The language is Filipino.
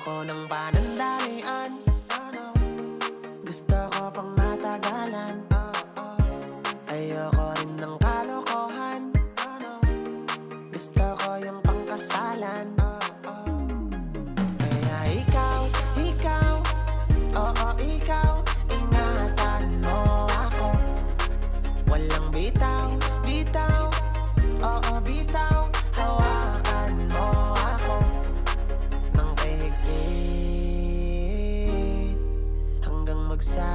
Ayoko ng panandalian, gusto ko pang matagalan. Ayoko rin ng kalokohan, gusto ko yung pangkasalan. Kaya ikaw, oo ikaw, ingatan mo ako. Walang bitaw, bitaw, oo bitaw, hawakan mo ako ng kahigpit hanggang magsa